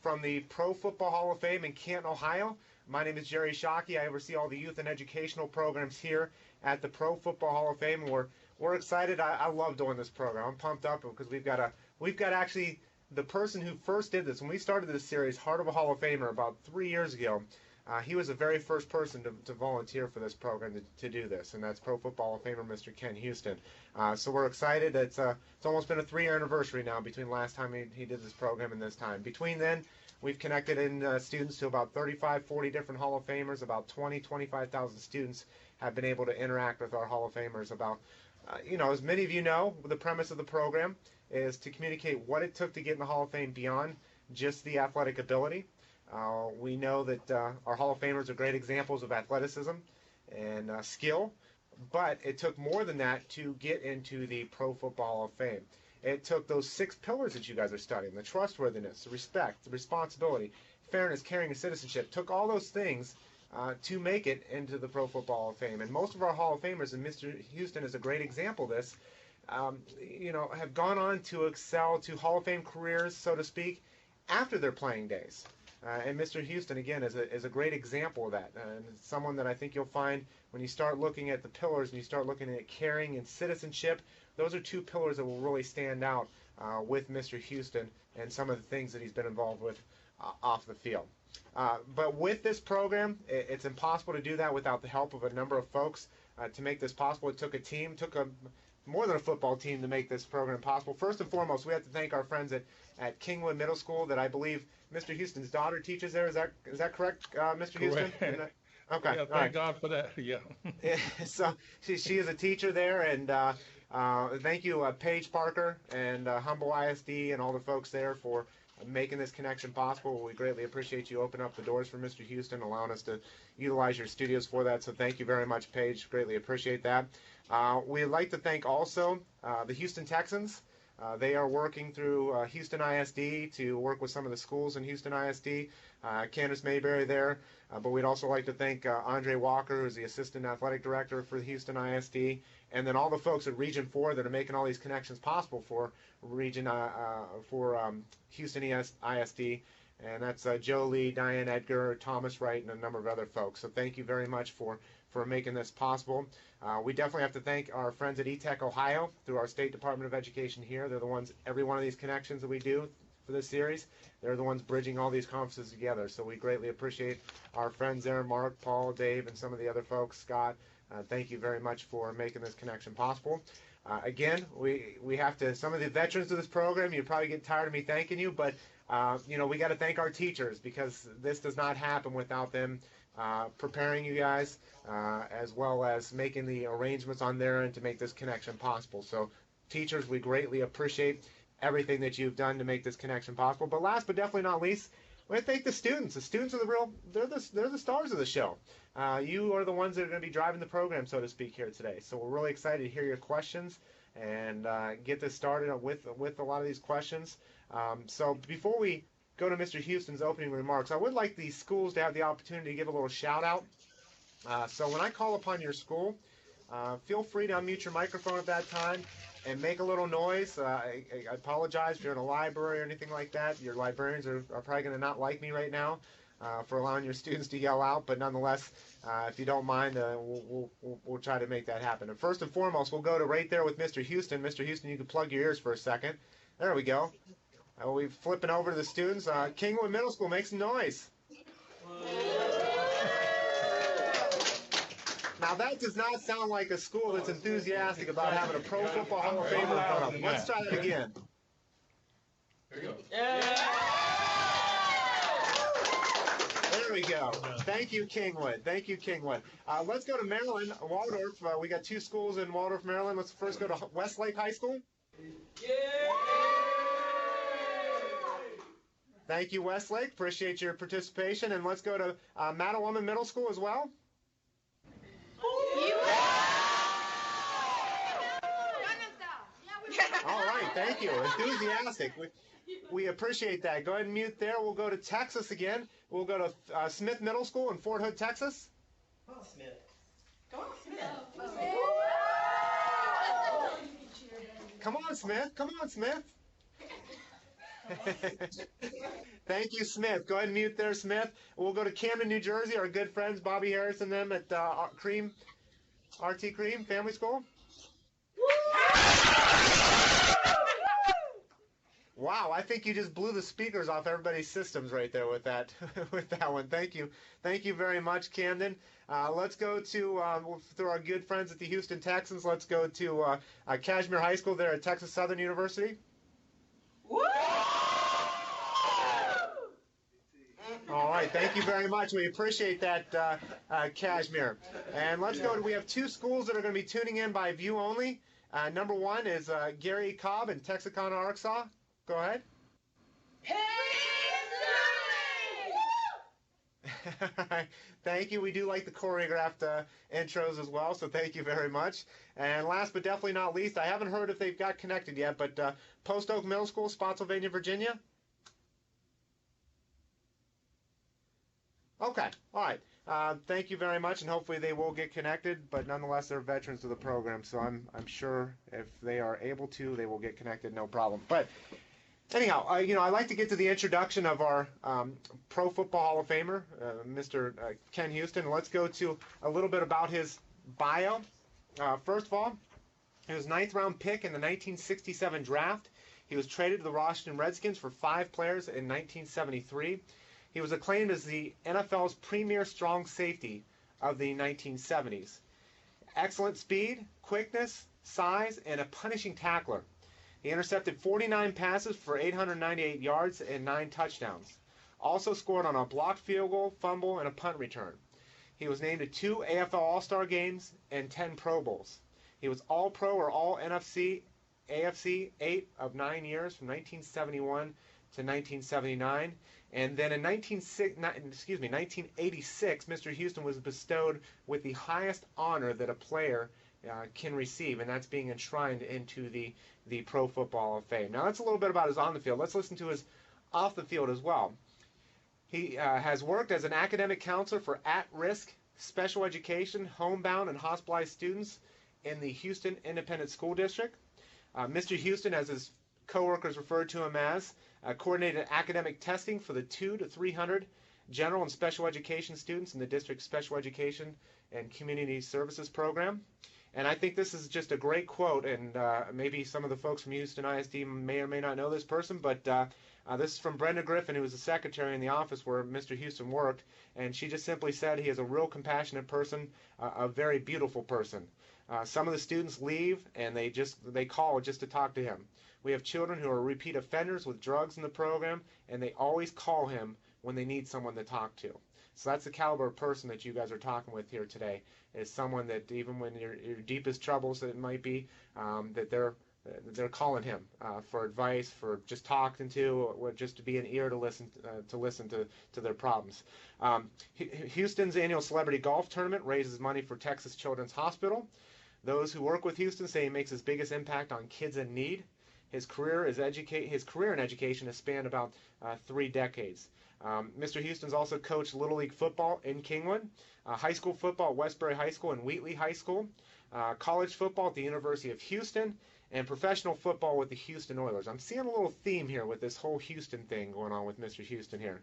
from the Pro Football Hall of Fame in Canton, Ohio. My name is Jerry Shockey. I oversee all the youth and educational programs here at the Pro Football Hall of Fame. We're excited. I love doing this program. I'm pumped up because we've got actually the person who first did this when we started this series, Heart of a Hall of Famer, about 3 years ago. He was the very first person to volunteer for this program to do this, and that's Pro Football Hall of Famer Mr. Ken Houston. So we're excited. It's almost been a 3-year anniversary now between last time he did this program and this time. Between then, we've connected in students to about 35, 40 different Hall of Famers. About 20, 25,000 students have been able to interact with our Hall of Famers. As many of you know, the premise of the program is to communicate what it took to get in the Hall of Fame beyond just the athletic ability. We know that our Hall of Famers are great examples of athleticism and skill, but it took more than that to get into the Pro Football Hall of Fame. It took those 6 pillars that you guys are studying, the trustworthiness, the respect, the responsibility, fairness, caring, and citizenship, took all those things to make it into the Pro Football Hall of Fame. And most of our Hall of Famers, and Mr. Houston is a great example of this, have gone on to excel to Hall of Fame careers, so to speak, after their playing days. And Mr. Houston, again, is a great example of that. And someone that I think you'll find when you start looking at the pillars and you start looking at caring and citizenship, those are 2 pillars that will really stand out with Mr. Houston and some of the things that he's been involved with off the field. But with this program, it's impossible to do that without the help of a number of folks to make this possible. It took a team, more than a football team to make this program possible. First and foremost, we have to thank our friends at Kingwood Middle School that I believe Mr. Houston's daughter teaches there. Is that correct, Mr. Houston? Okay. Yeah, thank God for that. Yeah. So she is a teacher there, and thank you, Paige Parker and Humble ISD and all the folks there for making this connection possible. We greatly appreciate you opening up the doors for Mr. Houston, allowing us to utilize your studios for that. So thank you very much, Paige. Greatly appreciate that. We'd like to thank also the Houston Texans. They are working through Houston ISD to work with some of the schools in Houston ISD. Candace Mayberry there. But we'd also like to thank Andre Walker, who's the Assistant Athletic Director for the Houston ISD. And then all the folks at Region 4 that are making all these connections possible for Houston ISD. And that's Joe Lee, Diane Edgar, Thomas Wright, and a number of other folks. So thank you very much for making this possible. We definitely have to thank our friends at eTech Ohio through our State Department of Education here. They're the ones, every one of these connections that we do for this series, they're the ones bridging all these conferences together. So we greatly appreciate our friends there, Mark, Paul, Dave, and some of the other folks, Scott. Thank you very much for making this connection possible. Again, we have to, some of the veterans of this program, you probably get tired of me thanking you, but we got to thank our teachers because this does not happen without them preparing you guys as well as making the arrangements on their end to make this connection possible. So teachers, we greatly appreciate everything that you've done to make this connection possible. But last but definitely not least, we want to thank the students. The students are they're the stars of the show. You are the ones that are going to be driving the program, so to speak, here today. So we're really excited to hear your questions and get this started with a lot of these questions. So before we go to Mr. Houston's opening remarks, I would like the schools to have the opportunity to give a little shout out. So when I call upon your school, feel free to unmute your microphone at that time and make a little noise. I apologize if you're in a library or anything like that. Your librarians are probably going to not like me right now for allowing your students to yell out, but nonetheless, if you don't mind, we'll try to make that happen. And first and foremost, we'll go to right there with Mr. Houston. Mr. Houston, you can plug your ears for a second. There we go. We're flipping over to the students. Kingwood Middle School, make some noise. Now that does not sound like a school that's enthusiastic about having a Pro Football Hall of Famer in front of them. Let's try that again. There you go. There we go. Thank you, Kingwood. Thank you, Kingwood. Let's go to Maryland, Waldorf. We got 2 schools in Waldorf, Maryland. Let's first go to Westlake High School. Thank you, Westlake. Appreciate your participation. And let's go to Mattawoman Middle School as well. All right, thank you. Enthusiastic. We appreciate that. Go ahead and mute there. We'll go to Texas again. We'll go to Smith Middle School in Fort Hood, Texas. Come on, Smith. Come on, Smith. Come on, Smith. Thank you, Smith. Go ahead and mute there, Smith. We'll go to Camden, New Jersey. Our good friends, Bobby Harris and them at RT Cream Family School. Wow, I think you just blew the speakers off everybody's systems right there with that with that one. Thank you very much, Camden. Let's go to through our good friends at the Houston Texans. Let's go to Kashmere High School there at Texas Southern University. All right, thank you very much. We appreciate that, Kashmere. And let's go. We have two schools that are going to be tuning in by view only. Number one is Gary Cobb in Texarkana, Arkansas. Go ahead. Thank you. We do like the choreographed intros as well, so thank you very much. And last but definitely not least, I haven't heard if they've got connected yet, but Post Oak Middle School, Spotsylvania, Virginia. Okay. All right. Thank you very much, and hopefully they will get connected. But nonetheless, they're veterans of the program, so I'm sure if they are able to, they will get connected, no problem. But anyhow, I like to get to the introduction of our Pro Football Hall of Famer, Mr. Ken Houston. Let's go to a little bit about his bio. First of all, he was 9th round pick in the 1967 draft. He was traded to the Washington Redskins for 5 players in 1973. He was acclaimed as the NFL's premier strong safety of the 1970s. Excellent speed, quickness, size, and a punishing tackler. He intercepted 49 passes for 898 yards and 9 touchdowns. Also scored on a blocked field goal, fumble, and a punt return. He was named to 2 AFL All-Star games and 10 Pro Bowls. He was All-Pro or All-NFC, AFC 8 of 9 years from 1971 to 1979. And then in 1986, Mr. Houston was bestowed with the highest honor that a player can receive, and that's being enshrined into the Pro Football Hall of Fame. Now, that's a little bit about his on the field. Let's listen to his off the field as well. He has worked as an academic counselor for at-risk special education, homebound, and hospitalized students in the Houston Independent School District. Mr. Houston, as his coworkers referred to him as, coordinated academic testing for the 200 to 300 general and special education students in the district's special education and community services program. And I think this is just a great quote, and maybe some of the folks from Houston ISD may or may not know this person, but this is from Brenda Griffin, who was the secretary in the office where Mr. Houston worked, and she just simply said he is a real compassionate person, a very beautiful person. Some of the students leave, and they call just to talk to him. We have children who are repeat offenders with drugs in the program, and they always call him when they need someone to talk to. So that's the caliber of person that you guys are talking with here today, is someone that even when your deepest troubles that it might be, that they're calling him for advice, for just talking to, or just to be an ear to listen to their problems. Houston's annual celebrity golf tournament raises money for Texas Children's Hospital. Those who work with Houston say he makes his biggest impact on kids in need. His career in education has spanned about 3 decades. Mr. Houston's also coached Little League football in Kingwood, high school football at Westbury High School and Wheatley High School, college football at the University of Houston, and professional football with the Houston Oilers. I'm seeing a little theme here with this whole Houston thing going on with Mr. Houston here.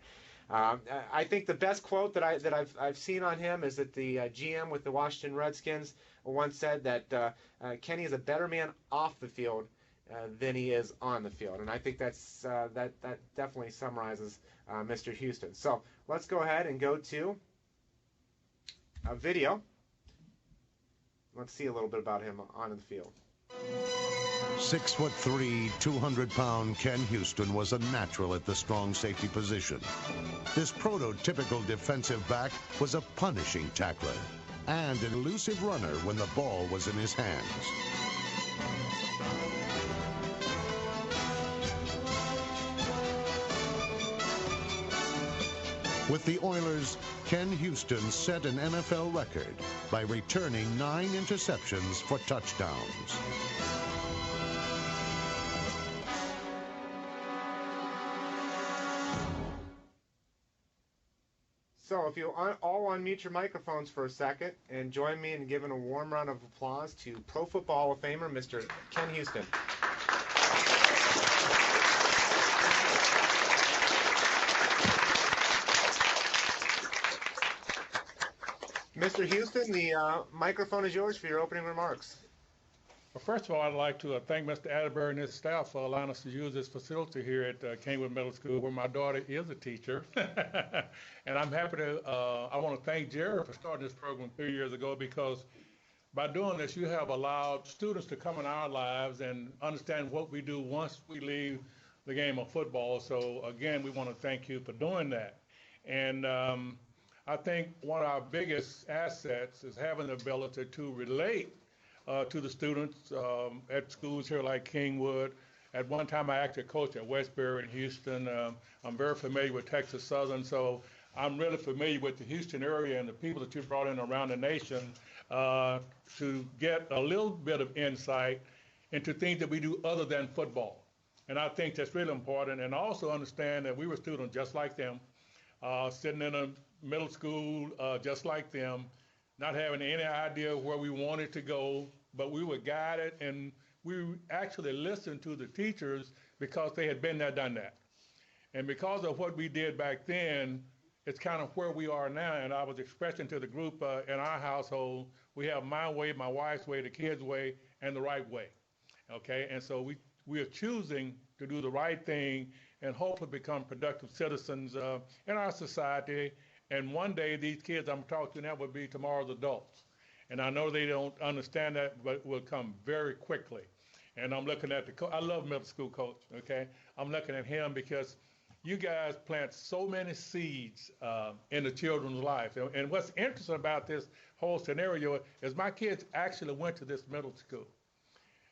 I think the best quote that I've seen on him is that the GM with the Washington Redskins once said that Kenny is a better man off the field than he is on the field, and I think that definitely summarizes Mr. Houston. So let's go ahead and go to a video. Let's see a little bit about him on the field. 6'3", 200-pound Ken Houston was a natural at the strong safety position. This prototypical defensive back was a punishing tackler and an elusive runner when the ball was in his hands. With the Oilers, Ken Houston set an NFL record by returning 9 interceptions for touchdowns. So if you all unmute your microphones for a second and join me in giving a warm round of applause to Pro Football Hall of Famer, Mr. Ken Houston. Mr. Houston, the microphone is yours for your opening remarks. Well, first of all, I'd like to thank Mr. Atterbury and his staff for allowing us to use this facility here at Kingwood Middle School, where my daughter is a teacher. And I'm happy to, I want to thank Jerry for starting this program 3 years ago, because by doing this, you have allowed students to come in our lives and understand what we do once we leave the game of football. So again, we want to thank you for doing that. And I think one of our biggest assets is having the ability to relate to the students at schools here like Kingwood. At one time, I actually coached at Westbury in Houston. I'm very familiar with Texas Southern, so I'm really familiar with the Houston area and the people that you brought in around the nation to get a little bit of insight into things that we do other than football. And I think that's really important. And also understand that we were students just like them, sitting in a middle school just like them, not having any idea where we wanted to go, but we were guided, and we actually listened to the teachers because they had been there, done that. And because of what we did back then, it's kind of where we are now. And I was expressing to the group in our household, we have my way, my wife's way, the kids' way, and the right way. Okay, and so we are choosing to do the right thing and hopefully become productive citizens in our society. And one day, these kids I'm talking to now will be tomorrow's adults. And I know they don't understand that, but it will come very quickly. And I'm looking at I love middle school coach, okay? I'm looking at him because you guys plant so many seeds in the children's life. And what's interesting about this whole scenario is my kids actually went to this middle school.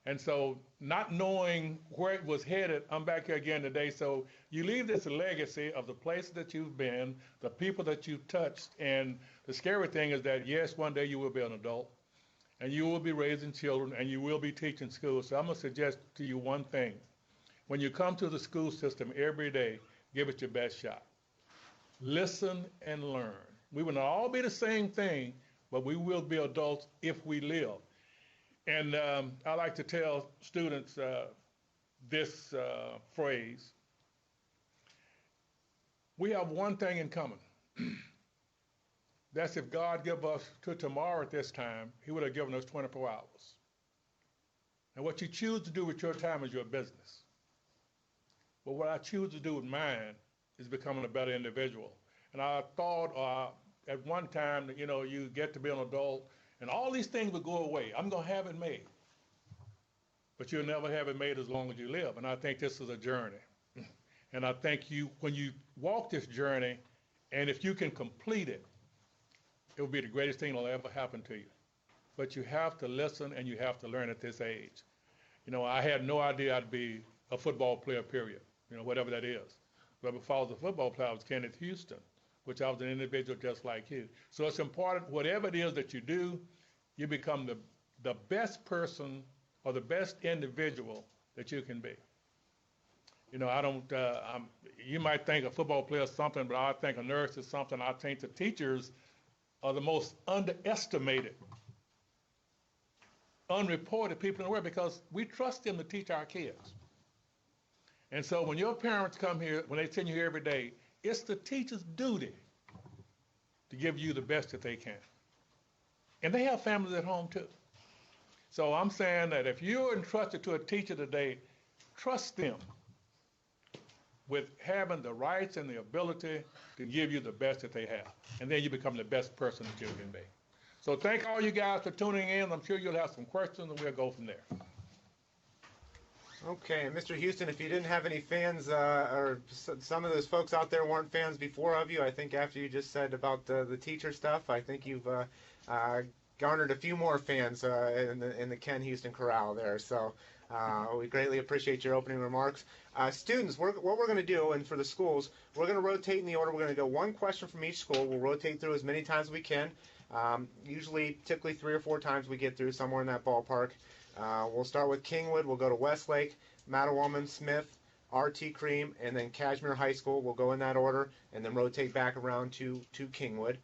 And so not knowing where it was headed, I'm back here again today. So you leave this legacy of the places that you've been, the people that you've touched. And the scary thing is that, yes, one day you will be an adult, and you will be raising children, and you will be teaching school. So I'm going to suggest to you one thing. When you come to the school system every day, give it your best shot. Listen and learn. We will not all be the same thing, but we will be adults if we live. And I like to tell students this phrase. We have one thing in common. That's if God give us to tomorrow at this time, he would have given us 24 hours. And what you choose to do with your time is your business. But what I choose to do with mine is becoming a better individual. And I thought at one time that, you get to be an adult, and all these things will go away. I'm going to have it made. But you'll never have it made as long as you live. And I think this is a journey. And I think when you walk this journey, and if you can complete it, it will be the greatest thing that will ever happen to you. But you have to listen and you have to learn at this age. I had no idea I'd be a football player, period, whatever that is. But before I was a football player, I was Kenneth Houston, which I was an individual just like you. So it's important, whatever it is that you do, you become the best person or the best individual that you can be. You might think a football player is something, but I think a nurse is something. I think the teachers are the most underestimated, unreported people in the world because we trust them to teach our kids. And so when your parents come here, when they send you here every day, it's the teacher's duty to give you the best that they can. And they have families at home too. So I'm saying that if you're entrusted to a teacher today, trust them with having the rights and the ability to give you the best that they have. And then you become the best person that you can be. So thank all you guys for tuning in. I'm sure you'll have some questions and we'll go from there. Okay, and Mr. Houston, if you didn't have any fans or some of those folks out there weren't fans before of you, I think after you just said about the teacher stuff, I think you've garnered a few more fans in the Ken Houston Corral there. So we greatly appreciate your opening remarks. Students, what we're going to do, and for the schools, we're going to rotate in the order. We're going to go one question from each school. We'll rotate through as many times as we can. Typically 3 or 4 times we get through, somewhere in that ballpark. We'll start with Kingwood. We'll go to Westlake, Mattawoman, Smith, R.T. Cream, and then Kashmere High School. We'll go in that order and then rotate back around to Kingwood.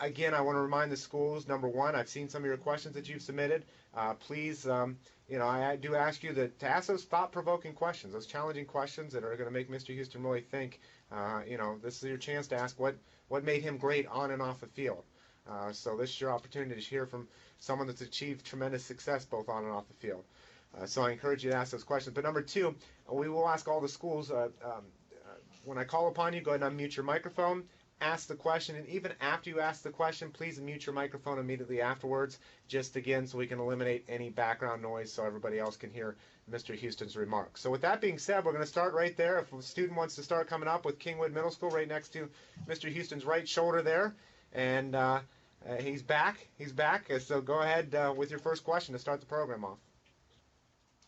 Again, I want to remind the schools, number one, I've seen some of your questions that you've submitted. Please, I do ask you to ask those thought-provoking questions, those challenging questions that are going to make Mr. Houston really think. This is your chance to ask what made him great on and off the field. So this is your opportunity to hear from someone that's achieved tremendous success both on and off the field. So I encourage you to ask those questions. But number two, we will ask all the schools, when I call upon you, go ahead and unmute your microphone, ask the question, and even after you ask the question, please mute your microphone immediately afterwards, just again so we can eliminate any background noise so everybody else can hear Mr. Houston's remarks. So with that being said, we're going to start right there. If a student wants to start coming up with Kingwood Middle School right next to Mr. Houston's right shoulder there, and he's back. He's back. So go ahead with your first question to start the program off.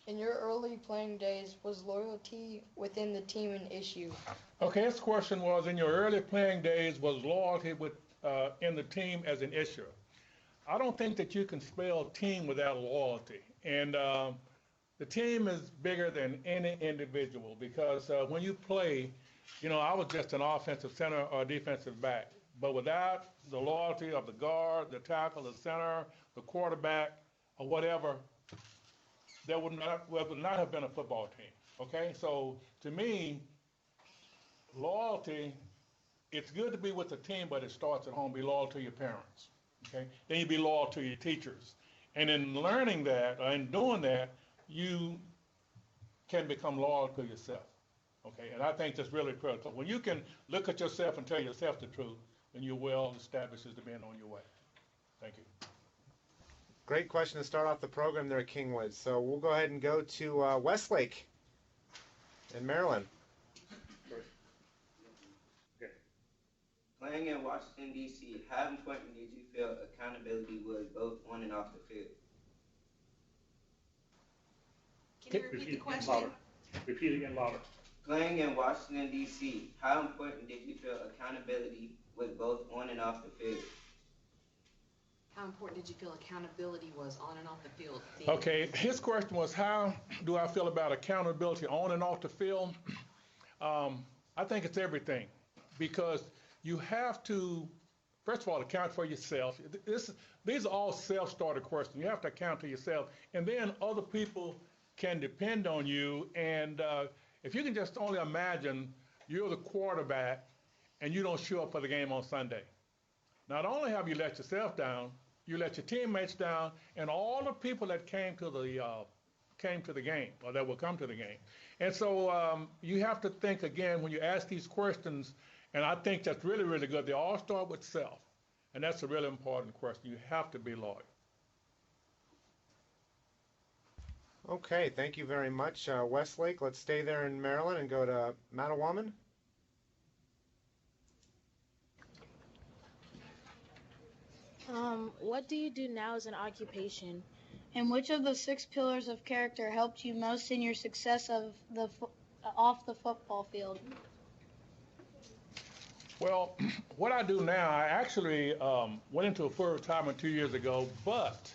In your early playing days, was loyalty within the team an issue? Okay, his question was, in your early playing days, was loyalty in the team as an issue? I don't think that you can spell team without loyalty. And the team is bigger than any individual because when you play, I was just an offensive center or defensive back. But without the loyalty of the guard, the tackle, the center, the quarterback, or whatever, there would not have been a football team, okay? So to me, loyalty, it's good to be with the team, but it starts at home. Be loyal to your parents, okay? Then you be loyal to your teachers. And in learning that, or in doing that, you can become loyal to yourself, okay? And I think that's really critical. When you can look at yourself and tell yourself the truth, then you're well established as to being on your way. Thank you. Great question to start off the program there at Kingwood. So we'll go ahead and go to Westlake in Maryland. Okay. Playing in Washington, D.C., how important did you feel accountability was both on and off the field? Can you repeat the question? Repeat again louder. Playing in Washington, D.C., how important did you feel accountability was both on and off the field? How important did you feel accountability was on and off the field? Okay, his question was, how do I feel about accountability on and off the field? I think it's everything, because you have to, first of all, account for yourself. These are all self-started questions. You have to account to yourself, and then other people can depend on you. And if you can just only imagine you're the quarterback and you don't show up for the game on Sunday. Not only have you let yourself down, you let your teammates down, and all the people that came to the game, or that will come to the game. And so you have to think again when you ask these questions, and I think that's really, really good. They all start with self, and that's a really important question. You have to be loyal. Okay, thank you very much, Westlake. Let's stay there in Maryland and go to Mattawaman. What do you do now as an occupation? And which of the 6 pillars of character helped you most in your success off the football field? Well, what I do now, I actually went into a full retirement 2 years ago, but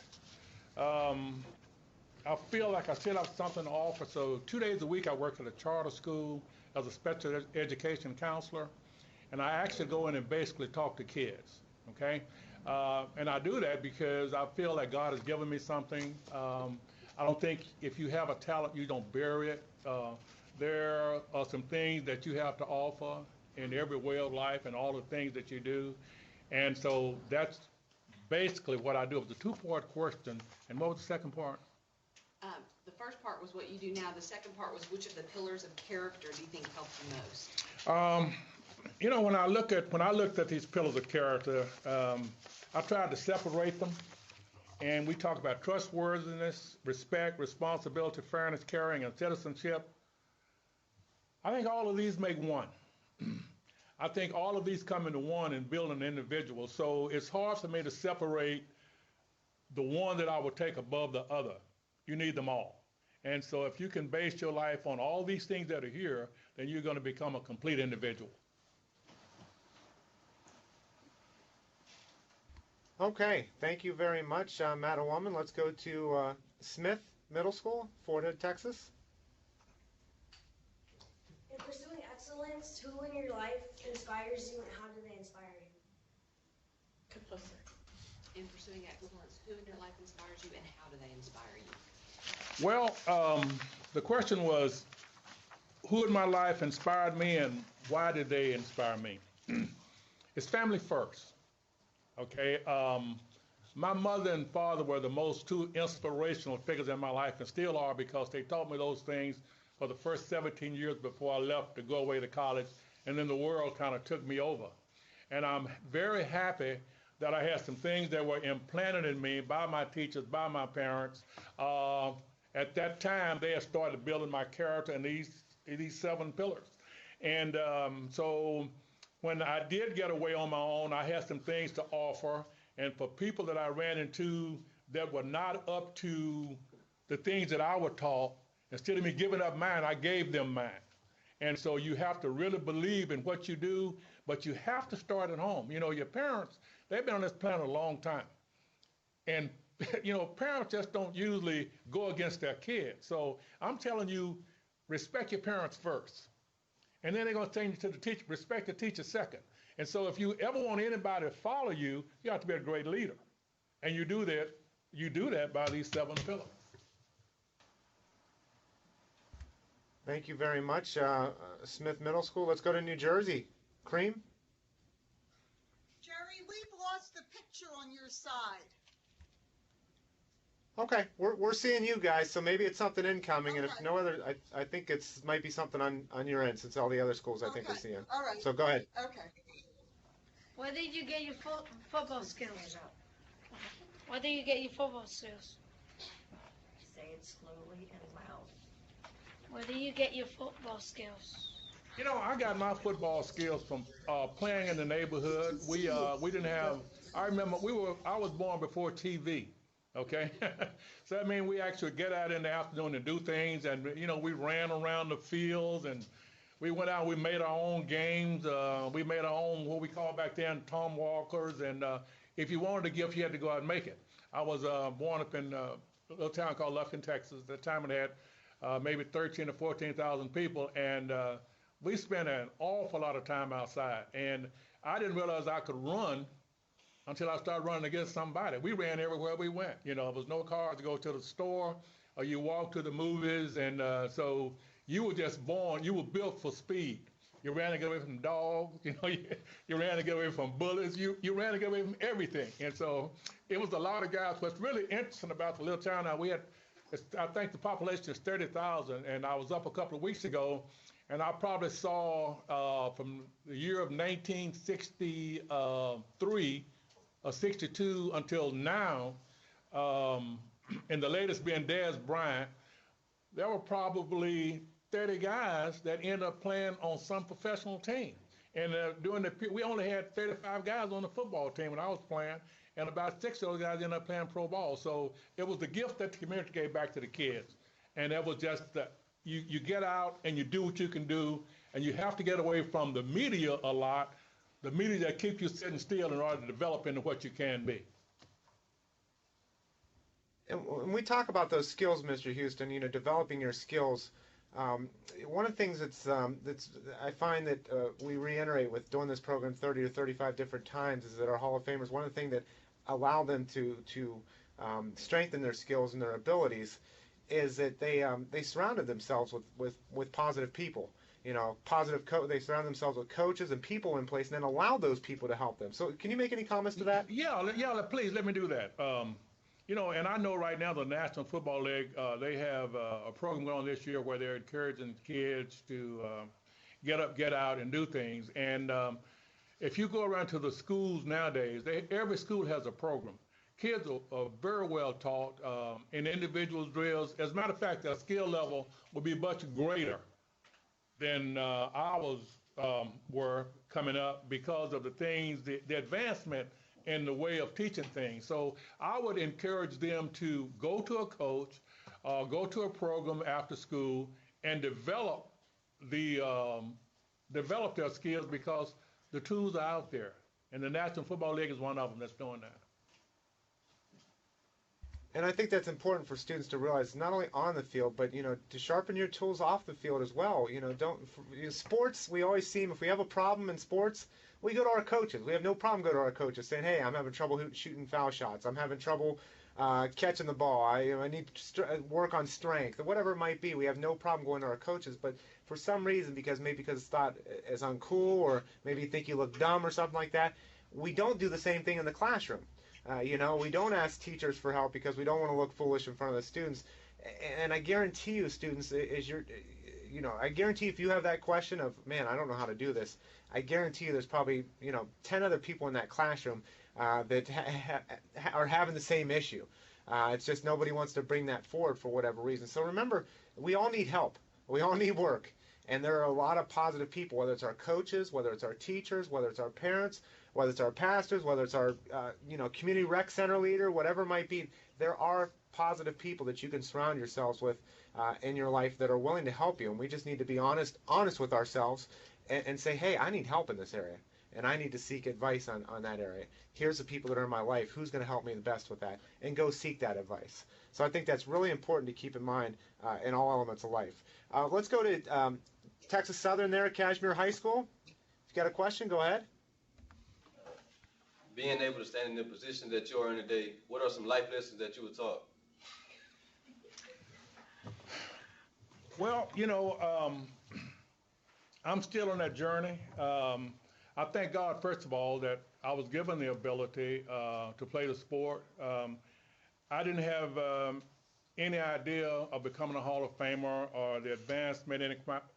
I feel like I still have something to offer. So 2 days a week I work at a charter school as a special education counselor, and I actually go in and basically talk to kids, okay? And I do that because I feel like God has given me something. I don't think if you have a talent, you don't bury it. There are some things that you have to offer in every way of life and all the things that you do. And so that's basically what I do. It was a 2-part question. And what was the second part? The first part was what you do now. The second part was which of the pillars of character do you think helped you most? When I looked at these pillars of character, I tried to separate them, and we talk about trustworthiness, respect, responsibility, fairness, caring, and citizenship. I think all of these make one. I think all of these come into one and build an individual. So it's hard for me to separate the one that I would take above the other. You need them all. And so if you can base your life on all these things that are here, then you're going to become a complete individual. Okay, thank you very much, Mattawaman. Let's go to Smith Middle School, Fort Hood, Texas. In pursuing excellence, who in your life inspires you and how do they inspire you? In pursuing excellence, who in your life inspires you and how do they inspire you? Well, the question was, who in my life inspired me and why did they inspire me? It's family first. Okay. My mother and father were the most two inspirational figures in my life and still are because they taught me those things for the first 17 years before I left to go away to college, and then the world kind of took me over. And I'm very happy that I had some things that were implanted in me by my teachers, by my parents. At that time, they had started building my character in these 7 pillars. And so when I did get away on my own, I had some things to offer. And for people that I ran into that were not up to the things that I was taught, instead of me giving up mine, I gave them mine. And so you have to really believe in what you do, but you have to start at home. You know, your parents, they've been on this planet a long time. And, you know, parents just don't usually go against their kids. So I'm telling you, respect your parents first. And then they're going to change you to the teacher, respect the teacher second. And so if you ever want anybody to follow you, you have to be a great leader. And you do that by these 7 pillars. Thank you very much, Smith Middle School. Let's go to New Jersey. Cream? Jerry, we've lost the picture on your side. Okay, we're seeing you guys, so maybe it's something incoming, Okay. and if no other, I think it's might be something on your end, since all the other schools I think are seeing. All right. So go ahead. Okay. Where did you get your football skills? Where did you get your football skills? Say it slowly and loud. Where do you get your football skills? You know, I got my football skills from playing in the neighborhood. We didn't have. I remember I was born before TV. Okay, so that means we actually get out in the afternoon and do things, and you know, we ran around the fields and we went out. We made our own games. We made our own what we called back then Tom Walkers, and if you wanted a gift, you had to go out and make it. I was born up in a little town called Lufkin, Texas. At the time it had maybe 13 or 14,000 people, and we spent an awful lot of time outside. And I didn't realize I could run until I started running against somebody. We ran everywhere we went. You know, there was no cars to go to the store, or you walk to the movies, and so you were just born, you were built for speed. You ran to get away from dogs, you know, you ran to get away from bullets, you ran to get away from everything. And so it was a lot of guys. What's really interesting about the little town now, I think the population is 30,000, and I was up a couple of weeks ago, and I probably saw from the year of 1963 or 62 until now, and the latest being Dez Bryant, there were probably 30 guys that ended up playing on some professional team. And we only had 35 guys on the football team when I was playing, and about 6 of those guys ended up playing pro ball. So it was the gift that the community gave back to the kids. And that was just that you get out and you do what you can do, and you have to get away from the media a lot, the media that keeps you sitting still in order to develop into what you can be. And when we talk about those skills, Mr. Houston, you know, developing your skills, one of the things that's I find that we reiterate with doing this program 30 or 35 different times is that our Hall of Famers, one of the things that allow them to strengthen their skills and their abilities is that they surrounded themselves with positive people. You know, they surround themselves with coaches and people in place, and then allow those people to help them. So, can you make any comments to that? Yeah, please let me do that. You know, and I know right now the National Football League, they have a program going on this year where they're encouraging kids to get up, get out, and do things. And if you go around to the schools nowadays, every school has a program. Kids are very well taught in individual drills. As a matter of fact, their skill level will be much greater than ours were coming up because of the things, the advancement in the way of teaching things. So I would encourage them to go to a coach, go to a program after school, and develop their skills because the tools are out there. And the National Football League is one of them that's doing that. And I think that's important for students to realize, not only on the field, but, you know, to sharpen your tools off the field as well. You know, sports, we always seem, if we have a problem in sports, we go to our coaches. We have no problem going to our coaches saying, hey, I'm having trouble shooting foul shots. I'm having trouble catching the ball. I need to work on strength, or whatever it might be. We have no problem going to our coaches. But for some reason, because it's thought as uncool, or maybe you think you look dumb or something like that, we don't do the same thing in the classroom. We don't ask teachers for help because we don't want to look foolish in front of the students. And I guarantee you, students, I guarantee if you have that question of, man, I don't know how to do this, I guarantee you there's probably, 10 other people in that classroom that are having the same issue. It's just nobody wants to bring that forward for whatever reason. So remember, we all need help. We all need work. And there are a lot of positive people, whether it's our coaches, whether it's our teachers, whether it's our parents, whether it's our pastors, whether it's our community rec center leader, whatever it might be. There are positive people that you can surround yourselves with in your life that are willing to help you. And we just need to be honest with ourselves and say, hey, I need help in this area. And I need to seek advice on that area. Here's the people that are in my life. Who's going to help me the best with that? And go seek that advice. So I think that's really important to keep in mind in all elements of life. Let's go to Texas Southern there at Kashmere High School. If you got a question, go ahead. Being able to stand in the position that you are in today, what are some life lessons that you were taught? Well, I'm still on that journey. I thank God, first of all, that I was given the ability to play the sport. I didn't have any idea of becoming a Hall of Famer or the advancement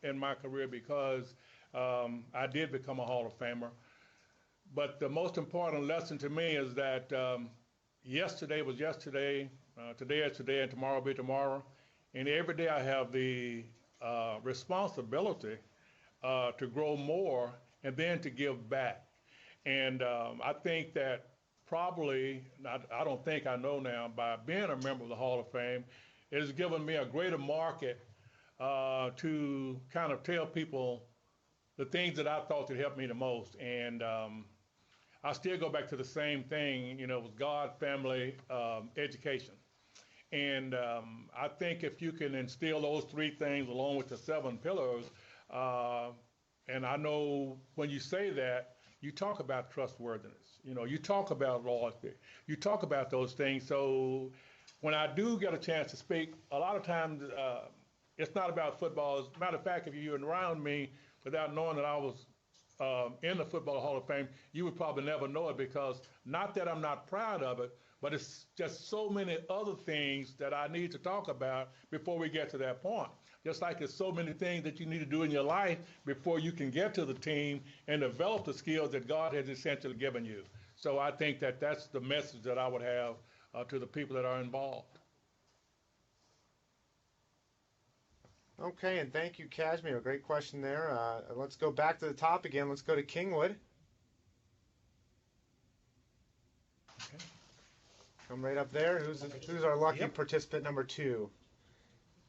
in my career because I did become a Hall of Famer. But the most important lesson to me is that yesterday was yesterday, today is today, and tomorrow will be tomorrow. And every day I have the responsibility to grow more and then to give back. And I think that probably, I don't think I know now, by being a member of the Hall of Fame, it has given me a greater market to kind of tell people the things that I thought would help me the most. And I still go back to the same thing, with God, family, education. And I think if you can instill those three things along with the 7 pillars, and I know when you say that, you talk about trustworthiness. You talk about loyalty. You talk about those things. So when I do get a chance to speak, a lot of times it's not about football. As a matter of fact, if you were around me without knowing that I was in the Football Hall of Fame, you would probably never know it because not that I'm not proud of it, but it's just so many other things that I need to talk about before we get to that point. Just like there's so many things that you need to do in your life before you can get to the team and develop the skills that God has essentially given you. So I think that that's the message that I would have to the people that are involved. Okay, and thank you, Kashmir. Great question there. Let's go back to the top again. Let's go to Kingwood. Okay. Come right up there. Who's our lucky participant number 2?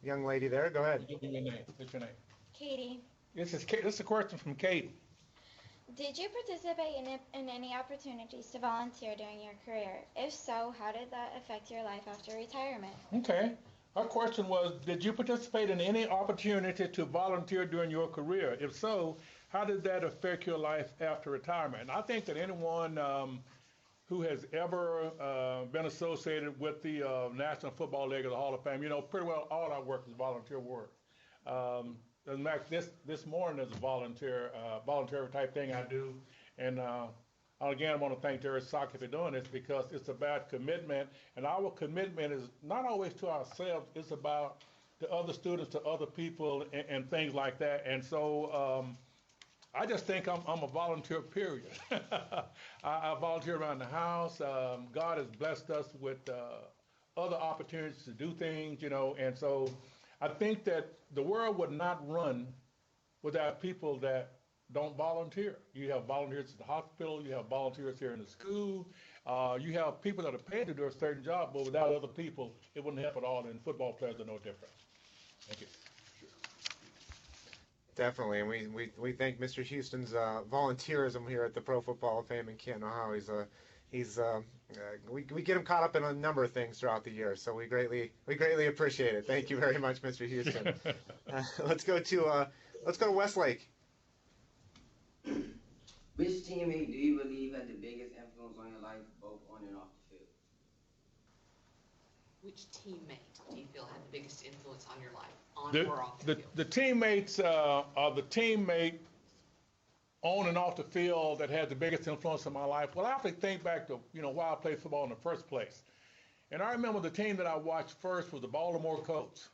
Young lady there, go ahead. What's your name? Katie. This is a question from Katie. Did you participate in any opportunities to volunteer during your career? If so, how did that affect your life after retirement? Okay. Our question was, did you participate in any opportunity to volunteer during your career? If so, how did that affect your life after retirement? And I think that anyone who has ever been associated with the National Football League or the Hall of Fame, pretty well all our work is volunteer work. As a matter of fact, this morning is a voluntary type thing I do. And again, I want to thank Jerry Shockey for doing this because it's about commitment. And our commitment is not always to ourselves. It's about the other students, to other people, and things like that. And so I just think I'm a volunteer, period. I volunteer around the house. God has blessed us with other opportunities to do things, and so I think that the world would not run without people that don't volunteer. You have volunteers at the hospital, you have volunteers here in the school, you have people that are paid to do a certain job, but without other people, it wouldn't help at all, and football players are no different. Thank you. Definitely, and we thank Mr. Houston's volunteerism here at the Pro Football Hall of Fame in Canton, Ohio. We get him caught up in a number of things throughout the year, so we greatly appreciate it. Thank you very much, Mr. Houston. Let's go to Westlake. Which teammate do you believe had the biggest influence on your life, both on and off the field? Which teammate do you feel had the biggest influence on your life, on or off the field? The teammates are the teammate on and off the field that had the biggest influence in my life? Well, I have to think back to, why I played football in the first place. And I remember the team that I watched first was the Baltimore Colts.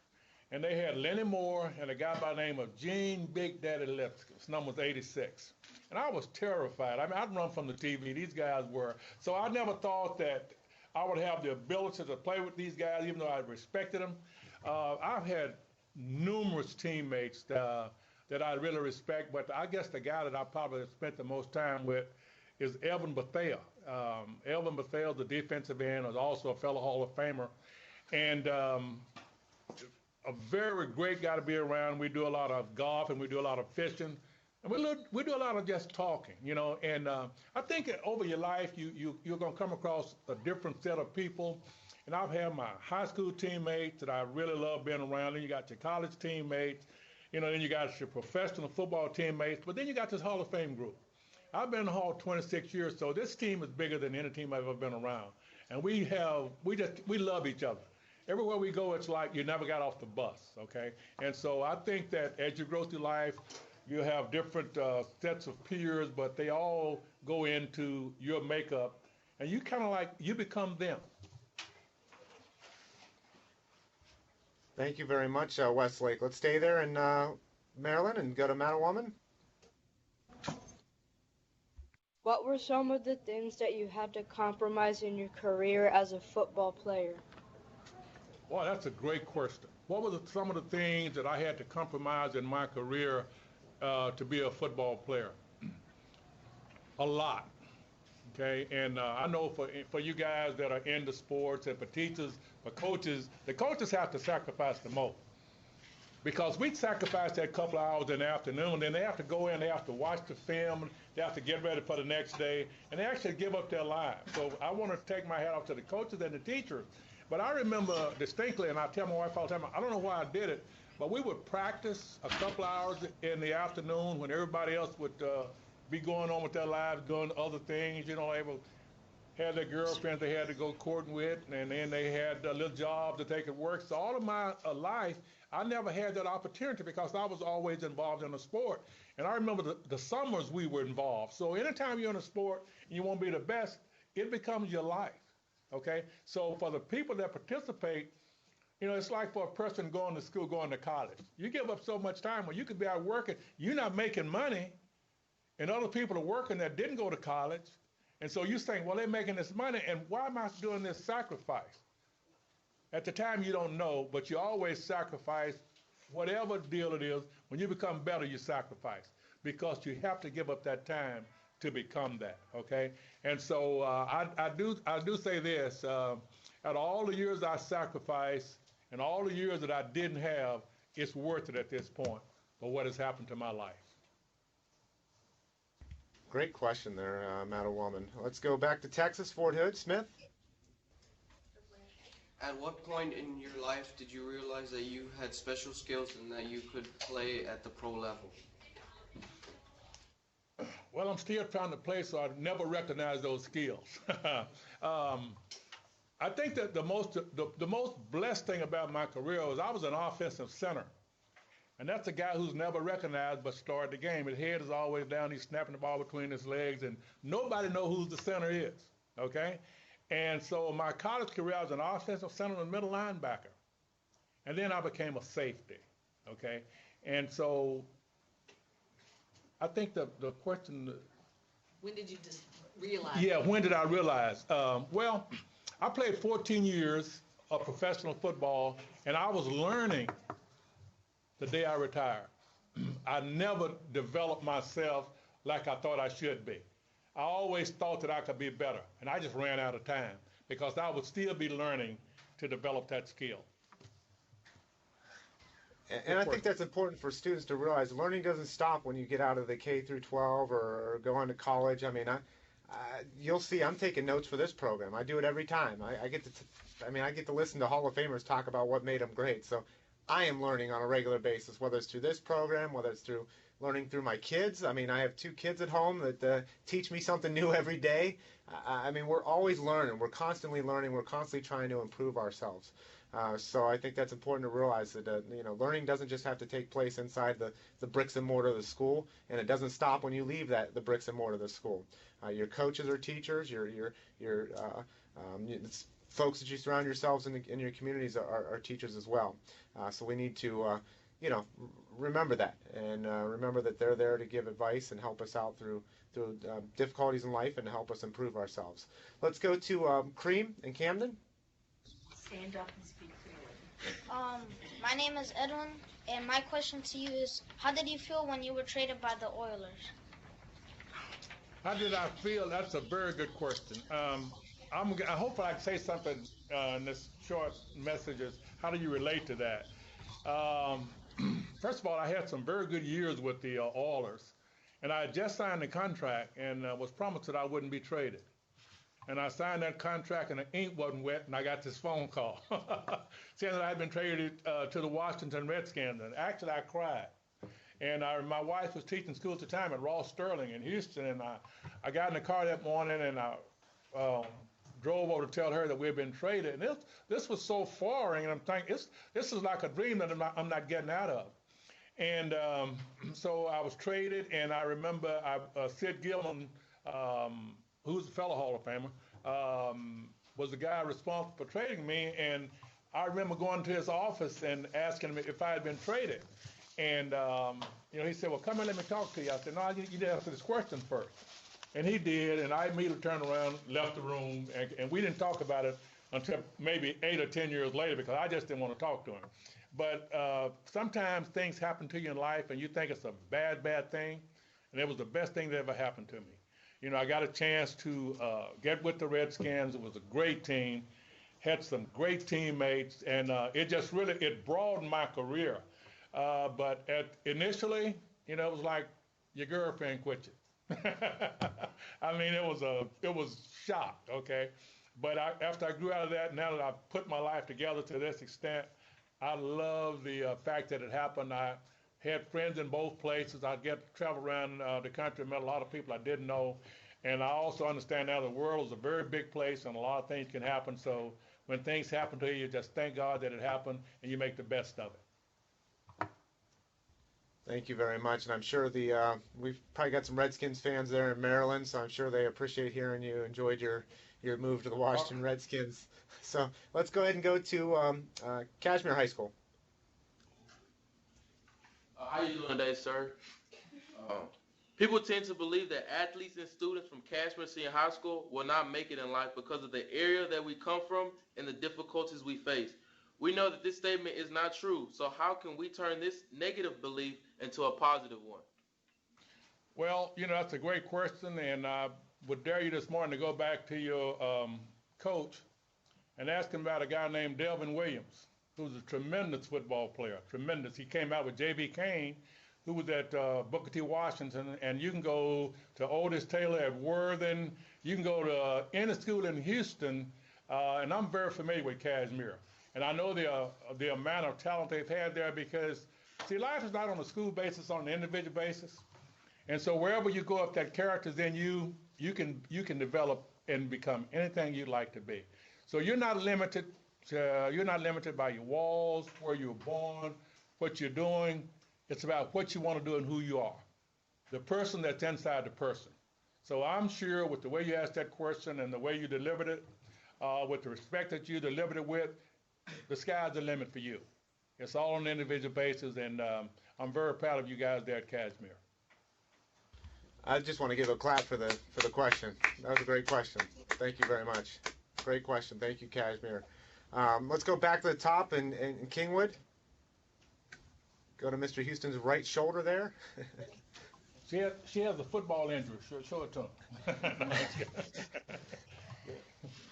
And they had Lenny Moore and a guy by the name of Gene Big Daddy Lipscomb. His number was 86. And I was terrified. I mean, I'd run from the TV. These guys were. So I never thought that I would have the ability to play with these guys, even though I respected them. I've had numerous teammates that I really respect, but I guess the guy that I probably spent the most time with is Elvin Bethea. Elvin Bethea, the defensive end, is also a fellow Hall of Famer, and a very great guy to be around. We do a lot of golf and we do a lot of fishing, and we do a lot of just talking, And I think that over your life, you're going to come across a different set of people. And I've had my high school teammates that I really love being around. Then you got your college teammates. Then you got your professional football teammates. But then you got this Hall of Fame group. I've been in the Hall 26 years, so this team is bigger than any team I've ever been around. And we love each other. Everywhere we go, it's like you never got off the bus, okay? And so I think that as you grow through life, you have different sets of peers, but they all go into your makeup, and you kind of you become them. Thank you very much, Westlake. Let's stay there in Maryland and go to Mattawoman. What were some of the things that you had to compromise in your career as a football player? Well, that's a great question. What were some of the things that I had to compromise in my career to be a football player? A lot. Okay, and I know for you guys that are into sports and for teachers, for coaches, the coaches have to sacrifice the most. Because we sacrifice that couple of hours in the afternoon, then they have to go in, they have to watch the film, they have to get ready for the next day, and they actually give up their lives. So I want to take my hat off to the coaches and the teachers. But I remember distinctly, and I tell my wife all the time, I don't know why I did it, but we would practice a couple of hours in the afternoon when everybody else would be going on with their lives, doing other things. They had their girlfriends they had to go courting with, and then they had a little job that they could work. So all of my life, I never had that opportunity because I was always involved in a sport. And I remember the summers we were involved. So anytime you're in a sport and you want to be the best, it becomes your life, okay? So for the people that participate, it's like for a person going to school, going to college. You give up so much time when you could be out working, you're not making money, and other people are working that didn't go to college. And so you think, well, they're making this money, and why am I doing this sacrifice? At the time, you don't know, but you always sacrifice whatever deal it is. When you become better, you sacrifice because you have to give up that time to become that, okay? And so I do say this, out of all the years I sacrificed and all the years that I didn't have, it's worth it at this point for what has happened to my life. Great question there, Mattawoman. Let's go back to Texas, Fort Hood. Smith? At what point in your life did you realize that you had special skills and that you could play at the pro level? Well, I'm still trying to play, so I never recognized those skills. I think that the most blessed thing about my career was I was an offensive center. And that's a guy who's never recognized but started the game. His head is always down. He's snapping the ball between his legs, and nobody knows who the center is, okay? And so my college career, I was an offensive center and middle linebacker. And then I became a safety, okay? And so I think the question... When did you just realize? Yeah, when did I realize? Well, I played 14 years of professional football, and I was learning the day I retired. I never developed myself like I thought I should be. I always thought that I could be better, and I just ran out of time because I would still be learning to develop that skill. And I think that's important for students to realize. Learning doesn't stop when you get out of the K through 12 or go on to college. I mean, you'll see I'm taking notes for this program. I do it every time. I get to listen to Hall of Famers talk about what made them great. So I am learning on a regular basis, whether it's through this program, whether it's through learning through my kids. I mean, I have 2 kids at home that teach me something new every day. I mean, we're always learning. We're constantly learning. We're constantly trying to improve ourselves. So I think that's important to realize that learning doesn't just have to take place inside the bricks and mortar of the school, and it doesn't stop when you leave the bricks and mortar of the school. Your coaches are teachers. Your folks that you surround yourselves in your communities are teachers as well. So we need to remember that, and remember that they're there to give advice and help us out through difficulties in life and help us improve ourselves. Let's go to Cream in Camden. Stand up and speak clearly. My name is Edwin, and my question to you is, how did you feel when you were traded by the Oilers? How did I feel? That's a very good question. I hope I can say something in this short message. Is how do you relate to that? First of all, I had some very good years with the Oilers, and I had just signed the contract and was promised that I wouldn't be traded. And I signed that contract, and the ink wasn't wet, and I got this phone call saying that I had been traded to the Washington Redskins. And actually, I cried. And my wife was teaching school at the time at Ross Sterling in Houston, and I got in the car that morning, and I drove over to tell her that we had been traded. And this was so foreign, and I'm thinking, this is like a dream that I'm not getting out of. And so I was traded, and I remember Sid Gilman, who's a fellow Hall of Famer, was the guy responsible for trading me. And I remember going to his office and asking him if I had been traded. And he said, "Well, come in, let me talk to you." I said, "No, you need to answer this question first." And he did, and I immediately turned around, left the room, and we didn't talk about it until maybe 8 or 10 years later, because I just didn't want to talk to him. But sometimes things happen to you in life, and you think it's a bad thing, and it was the best thing that ever happened to me. I got a chance to get with the Redskins. It was a great team, had some great teammates, and it broadened my career. But initially, it was like your girlfriend quit you. I mean, it was shocked, okay? But after I grew out of that, now that I've put my life together to this extent, I love the fact that it happened. I had friends in both places. I get to travel around the country, met a lot of people I didn't know. And I also understand now the world is a very big place, and a lot of things can happen. So when things happen to you, you just thank God that it happened, and you make the best of it. Thank you very much, and I'm sure we've probably got some Redskins fans there in Maryland, so I'm sure they appreciate hearing you enjoyed your move to the Washington Redskins. So let's go ahead and go to Kashmere High School. How you doing today, sir? People tend to believe that athletes and students from Kashmere Senior High School will not make it in life because of the area that we come from and the difficulties we face. We know that this statement is not true, so how can we turn this negative belief into a positive one? Well, that's a great question, and I would dare you this morning to go back to your coach and ask him about a guy named Delvin Williams, who's a tremendous football player, tremendous. He came out with J.B. Kane, who was at Booker T. Washington, and you can go to Otis Taylor at Worthing. You can go to any school in Houston, and I'm very familiar with Kashmere. And I know the amount of talent they've had there because, see, life is not on a school basis, on an individual basis. And so wherever you go, if that character's in you, you can develop and become anything you'd like to be. So you're not limited by your walls, where you were born, what you're doing. It's about what you want to do and who you are, the person that's inside the person. So I'm sure with the way you asked that question and the way you delivered it, with the respect that you delivered it with, the sky's the limit for you. It's all on an individual basis, and I'm very proud of you guys there at Kashmere. I just want to give a clap for the question. That was a great question. Thank you very much. Great question. Thank you, Kashmere. Let's go back to the top in Kingwood. Go to Mr. Houston's right shoulder there. She has a football injury. Show it to him.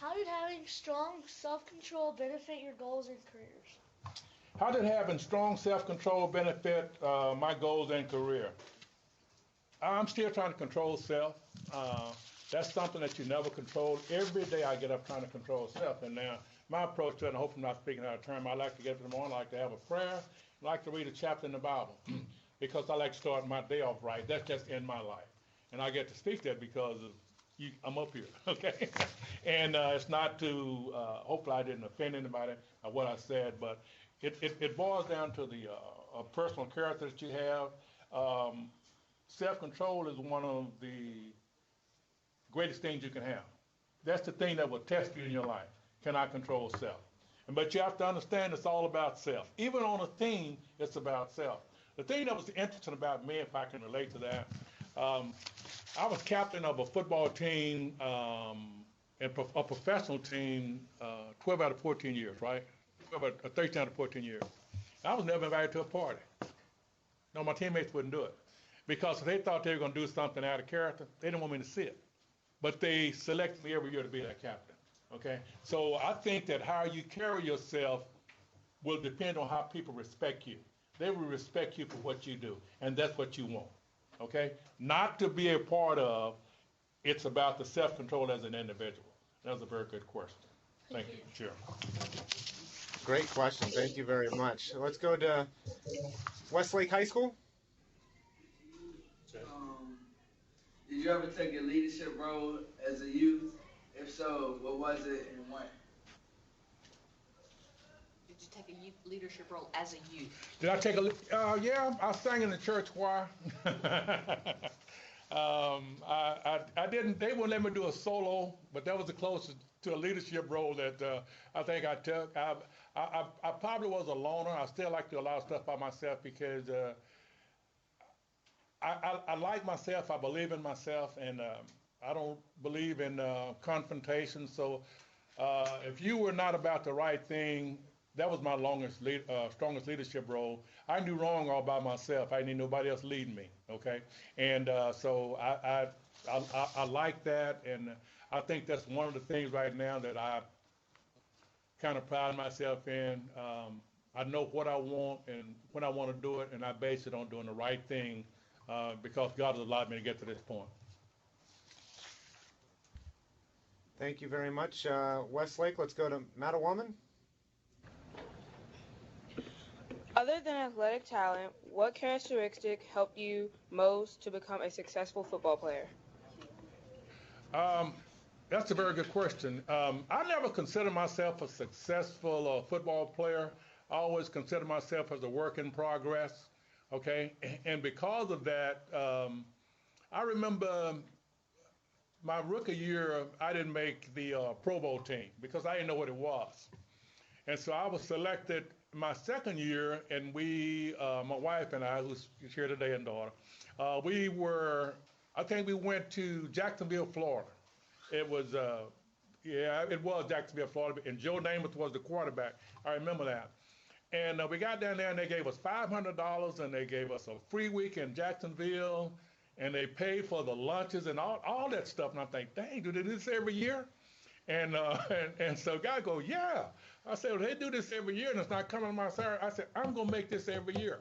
How did having strong self-control benefit your goals and careers? How did having strong self-control benefit my goals and career? I'm still trying to control self. That's something that you never control. Every day I get up trying to control self. And now my approach to it, and I hope I'm not speaking out of turn, I like to get up in the morning, I like to have a prayer, I like to read a chapter in the Bible because I like to start my day off right. That's just in my life. And I get to speak that because of I'm up here, okay? And it's not to, hopefully I didn't offend anybody of what I said, but it boils down to the personal character that you have. Self-control is one of the greatest things you can have. That's the thing that will test you in your life. Can I control self? But you have to understand it's all about self. Even on a team, it's about self. The thing that was interesting about me, if I can relate to that, I was captain of a football team, and a professional team, 12 out of 14 years, right? 13 out of 14 years. I was never invited to a party. No, my teammates wouldn't do it. Because if they thought they were going to do something out of character, they didn't want me to see it. But they selected me every year to be that captain, okay? So I think that how you carry yourself will depend on how people respect you. They will respect you for what you do, and that's what you want, okay? Not to be a part of, it's about the self-control as an individual. That was a very good question. Thank you, Chair. Great question. Thank you very much. Let's go to Westlake High School. Did you ever take a leadership role as a youth? If so, what was it and when? Did you take a leadership role as a youth? Did I take a, yeah, I sang in the church choir. I didn't, they wouldn't let me do a solo, but that was the closest to a leadership role that I think I took. I probably was a loner. I still like to do a lot of stuff by myself because I like myself, I believe in myself, and I don't believe in confrontation. So if you were not about the right thing, that was my strongest leadership role. I knew wrong all by myself. I didn't need nobody else leading me, okay? And so I like that, and I think that's one of the things right now that I kind of pride myself in. I know what I want and when I want to do it, and I base it on doing the right thing because God has allowed me to get to this point. Thank you very much, Westlake. Let's go to Mattawoman. Other than athletic talent, what characteristic helped you most to become a successful football player? That's a very good question. I never considered myself a successful football player. I always considered myself as a work in progress, okay? And because of that, I remember my rookie year, I didn't make the Pro Bowl team because I didn't know what it was. And so I was selected my second year, and we, my wife and I, who's here today and daughter, I think we went to Jacksonville, Florida. It was, it was Jacksonville, Florida, and Joe Namath was the quarterback. I remember that. And we got down there, and they gave us $500, and they gave us a free week in Jacksonville, and they paid for the lunches and all that stuff. And I think, dang, do they do this every year? And so guy go, yeah. I said, well, they do this every year, and it's not coming to my salary. I said, I'm going to make this every year.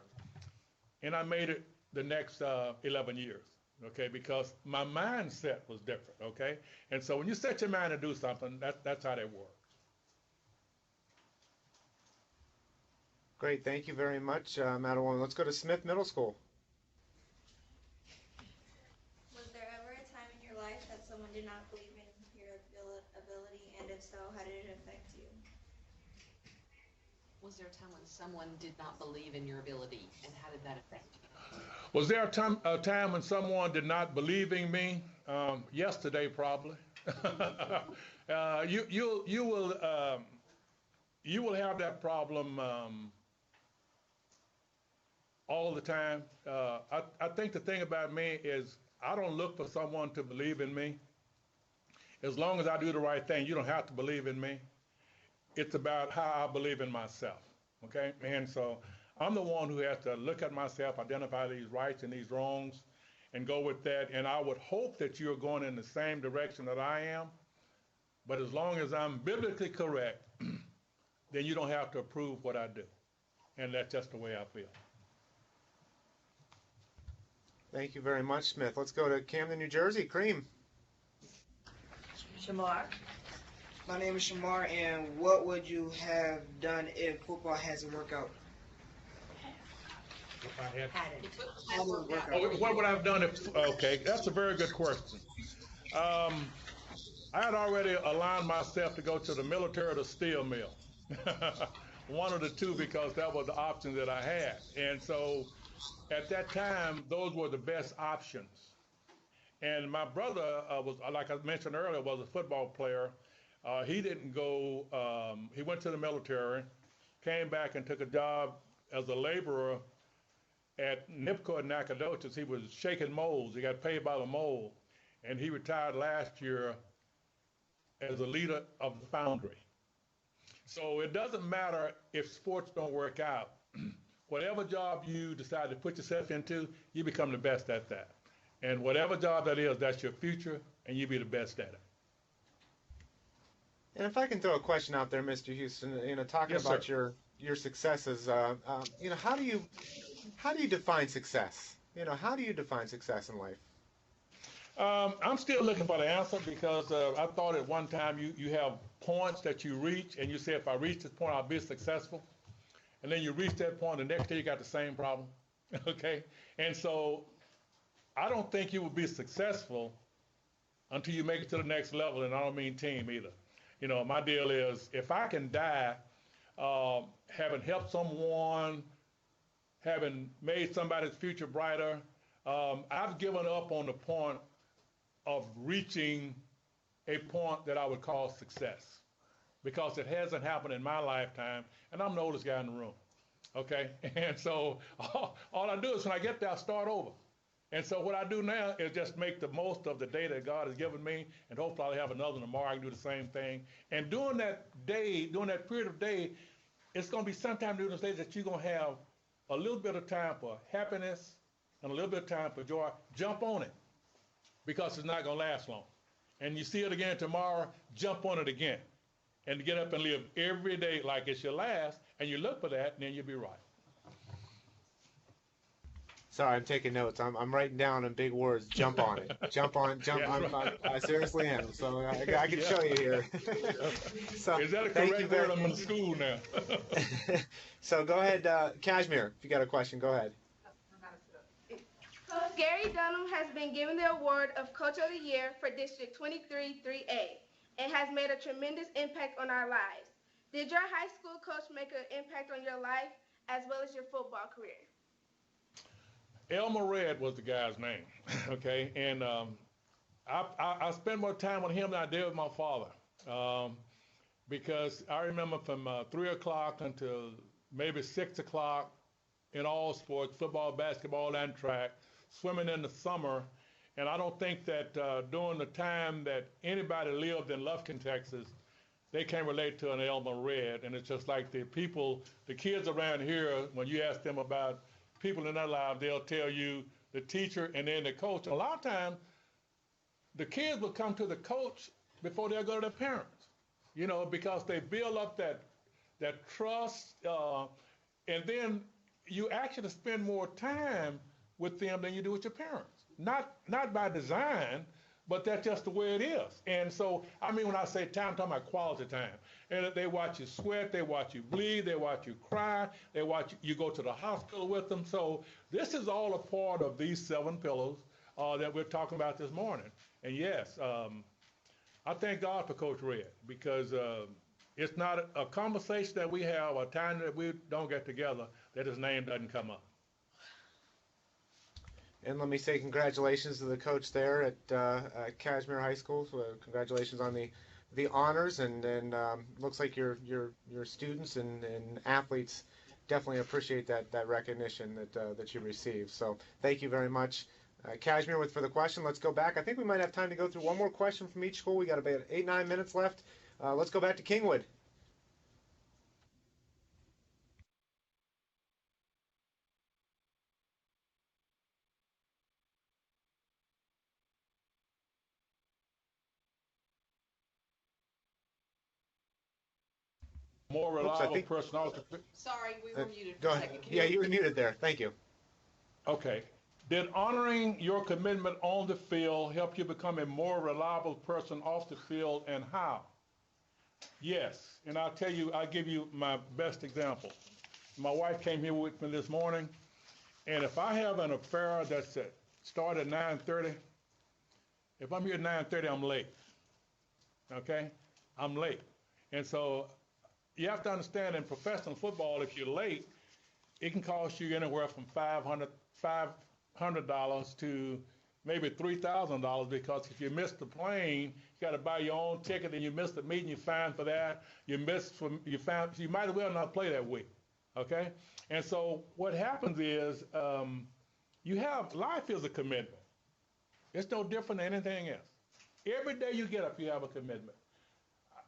And I made it the next 11 years, okay, because my mindset was different, okay? And so when you set your mind to do something, that's how they work. Great. Thank you very much, Mattawoman. Let's go to Smith Middle School. Was there ever a time in your life that someone did not believe in your ability, and if so, how did it affect you? Was there a time when someone did not believe in your ability, and how did that affect you? Was there a time when someone did not believe in me? Yesterday, probably. You will have that problem all the time. I think the thing about me is I don't look for someone to believe in me. As long as I do the right thing, you don't have to believe in me. It's about how I believe in myself, okay? And so I'm the one who has to look at myself, identify these rights and these wrongs, and go with that. And I would hope that you're going in the same direction that I am. But as long as I'm biblically correct, then you don't have to approve what I do. And that's just the way I feel. Thank you very much, Smith. Let's go to Camden, New Jersey. Cream. Shamar. My name is Shamar, and what would you have done if football hasn't worked out? What would I have done if, okay, that's a very good question. Um, I had already aligned myself to go to the military or the steel mill. One of the two, because that was the option that I had. And so at that time, those were the best options. And my brother was, like I mentioned earlier, was a football player. He didn't go, he went to the military, came back and took a job as a laborer at NIPCO in Nacogdoches. He was shaking molds. He got paid by the mold. And he retired last year as a leader of the foundry. So it doesn't matter if sports don't work out. Whatever job you decide to put yourself into, you become the best at that. And whatever job that is, that's your future, and you be the best at it. And if I can throw a question out there, Mr. Houston, talking Yes, about sir. your successes, how do you define success? How do you define success in life? I'm still looking for the answer because I thought at one time you have points that you reach, and you say, if I reach this point, I'll be successful. And then you reach that point, the next day you got the same problem. Okay? And so I don't think you will be successful until you make it to the next level, and I don't mean team either. My deal is, if I can die having helped someone, having made somebody's future brighter, I've given up on the point of reaching a point that I would call success, because it hasn't happened in my lifetime, and I'm the oldest guy in the room, okay? And so all I do is when I get there, I start over. And so what I do now is just make the most of the day that God has given me, and hopefully I'll have another tomorrow. I can do the same thing. And during that day, during that period of day, it's going to be sometime during those days that you're going to have a little bit of time for happiness and a little bit of time for joy. Jump on it, because it's not going to last long. And you see it again tomorrow, jump on it again. And get up and live every day like it's your last, and you look for that, and then you'll be right. Sorry, I'm taking notes. I'm writing down in big words. Jump on it. Jump on. Jump. Yeah, I seriously am. So I can show you here. So is that a thank correct word? I'm in school now. So go ahead, Kashmir. If you got a question, go ahead. Coach Gary Dunham has been given the award of Coach of the Year for District 23-3A and has made a tremendous impact on our lives. Did your high school coach make an impact on your life as well as your football career? Elmer Red was the guy's name, okay? And I spent more time with him than I did with my father, because I remember from 3 o'clock until maybe 6 o'clock in all sports, football, basketball, and track, swimming in the summer. And I don't think that during the time that anybody lived in Lufkin, Texas, they can relate to an Elmer Red. And it's just like the kids around here, when you ask them about people in their lives, they'll tell you the teacher and then the coach. A lot of times, the kids will come to the coach before they'll go to their parents, because they build up that trust, and then you actually spend more time with them than you do with your parents. Not by design, but that's just the way it is. And so, when I say time, I'm talking about quality time. And they watch you sweat, they watch you bleed, they watch you cry, they watch you go to the hospital with them. So this is all a part of these 7 pillars that we're talking about this morning. And yes, I thank God for Coach Red, because it's not a conversation that we have, a time that we don't get together, that his name doesn't come up. And let me say congratulations to the coach there at Kashmir High School. So congratulations on the honors, and looks like your students and athletes definitely appreciate that recognition that you received. So thank you very much, Kashmir, for the question. Let's go back. I think we might have time to go through one more question from each school. We got about 8-9 minutes left. Let's go back to Kingwood. More reliable person off the field. Sorry, we were muted Go for a ahead. second. Yeah, you were muted there. Thank you. Okay. Did honoring your commitment on the field help you become a more reliable person off the field, and how? Yes, and I'll give you my best example. My wife came here with me this morning, and if I have an affair that's started at 9:30, If I'm here at 9:30, I'm late. Okay? I'm late. And so you have to understand in professional football, if you're late, it can cost you anywhere from $500 to maybe $3,000 because if you miss the plane, you got to buy your own ticket, and you miss the meeting, you're fined for that. You might as well not play that week. Okay? And so what happens is life is a commitment. It's no different than anything else. Every day you get up, you have a commitment.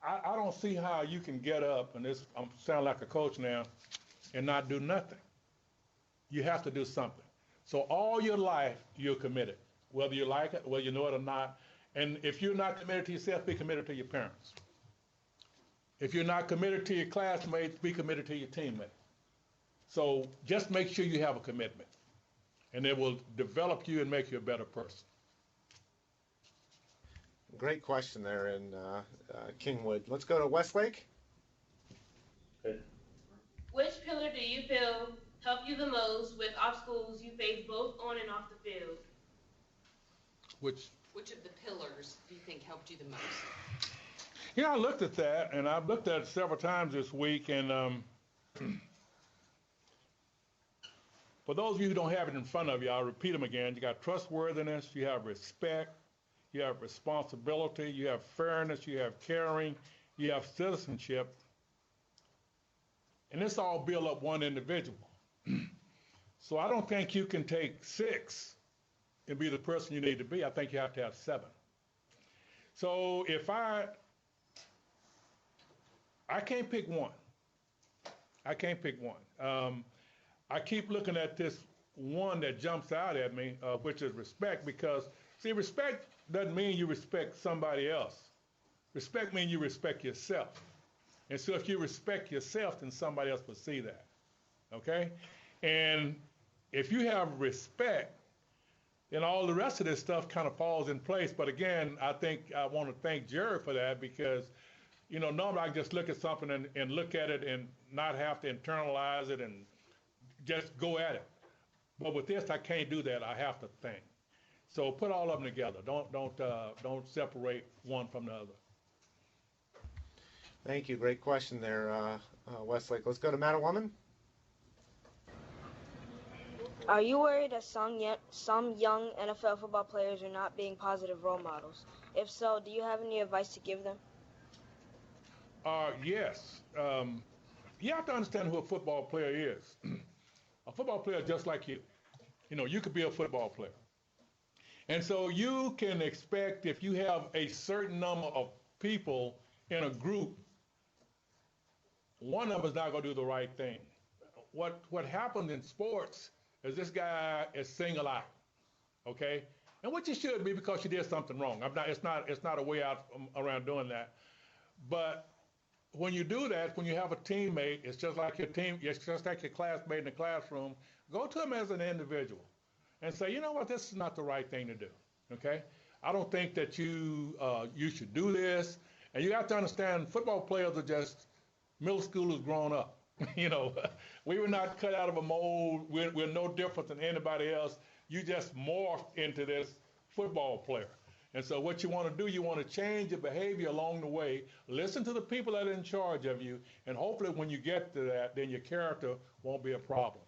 I don't see how you can get up, and I'm sounding like a coach now, and not do nothing. You have to do something. So all your life, you're committed, whether you like it, whether you know it or not. And if you're not committed to yourself, be committed to your parents. If you're not committed to your classmates, be committed to your teammates. So just make sure you have a commitment, and it will develop you and make you a better person. Great question there in Kingwood. Let's go to Westlake. Okay. Which pillar do you feel helped you the most with obstacles you face both on and off the field? Which of the pillars do you think helped you the most? I looked at that, and I've looked at it several times this week, and for those of you who don't have it in front of you, I'll repeat them again. You got trustworthiness, you have respect, you have responsibility, you have fairness, you have caring, you have citizenship. And this all build up one individual. So I don't think you can take 6 and be the person you need to be. I think you have to have 7. So if I can't pick one. I can't pick one. I keep looking at this one that jumps out at me, which is respect, because, see, respect doesn't mean you respect somebody else. Respect means you respect yourself. And so if you respect yourself, then somebody else will see that, okay? And if you have respect, then all the rest of this stuff kind of falls in place. But again, I think I want to thank Jerry for that, because, normally I just look at something and look at it and not have to internalize it and just go at it. But with this, I can't do that. I have to think. So put all of them together. Don't separate one from the other. Thank you. Great question there, Westlake. Let's go to Mattawoman. Are you worried that some young NFL football players are not being positive role models? If so, do you have any advice to give them? Yes. You have to understand who a football player is. A football player just like you. You could be a football player. And so you can expect, if you have a certain number of people in a group, one of them is not going to do the right thing. What happens in sports is this guy is singled out, okay? And what you should be, because you did something wrong. It's not a way out around doing that. But when you do that, when you have a teammate, it's just like your classmate in the classroom. Go to him as an individual and say, you know what, this is not the right thing to do, okay? I don't think that you should do this. And you have to understand, football players are just middle schoolers grown up. We were not cut out of a mold. We're no different than anybody else. You just morphed into this football player. And so what you want to do, you want to change your behavior along the way. Listen to the people that are in charge of you, and hopefully when you get to that, then your character won't be a problem.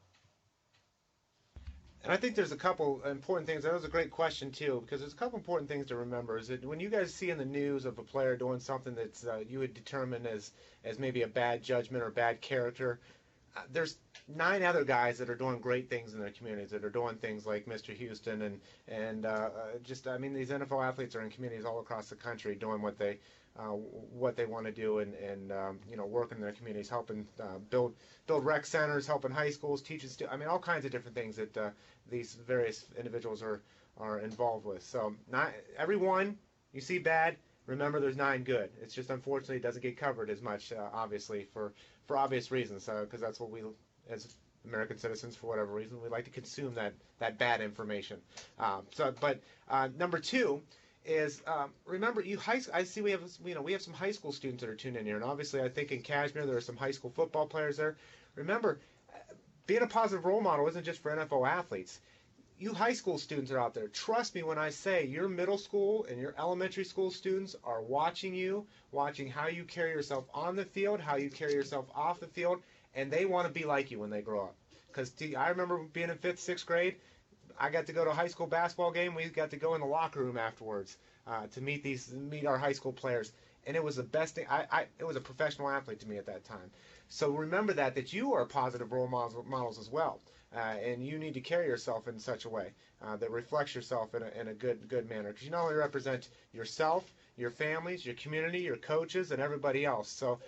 And I think there's a couple important things. That was a great question, too, because there's a couple important things to remember. Is that when you guys see in the news of a player doing something that's you would determine as maybe a bad judgment or bad character, there's 9 other guys that are doing great things in their communities, that are doing things like Mr. Houston and these NFL athletes are in communities all across the country doing what they want to do and working in their communities, helping build rec centers, helping high schools, teachers, all kinds of different things that these various individuals are involved with. So not everyone you see bad, remember there's 9 good. It's just unfortunately it doesn't get covered as much, obviously, for obvious reasons, because that's what we, as American citizens, for whatever reason, we like to consume that bad information. But number 2 is remember, I see we have some high school students that are tuned in here, and obviously I think in Kashmir there are some high school football players there. Remember, being a positive role model isn't just for NFL athletes. you high school students are out there. Trust me when I say your middle school and your elementary school students are watching you, watching how you carry yourself on the field, how you carry yourself off the field, and they want to be like you when they grow up. Because I remember being in 5th, 6th grade, I got to go to a high school basketball game. We got to go in the locker room afterwards to meet our high school players, and it was the best thing. It was a professional athlete to me at that time. So remember that you are positive role models as well. And you need to carry yourself in such a way that reflects yourself in a good manner. Because you not only represent yourself, your families, your community, your coaches, and everybody else. So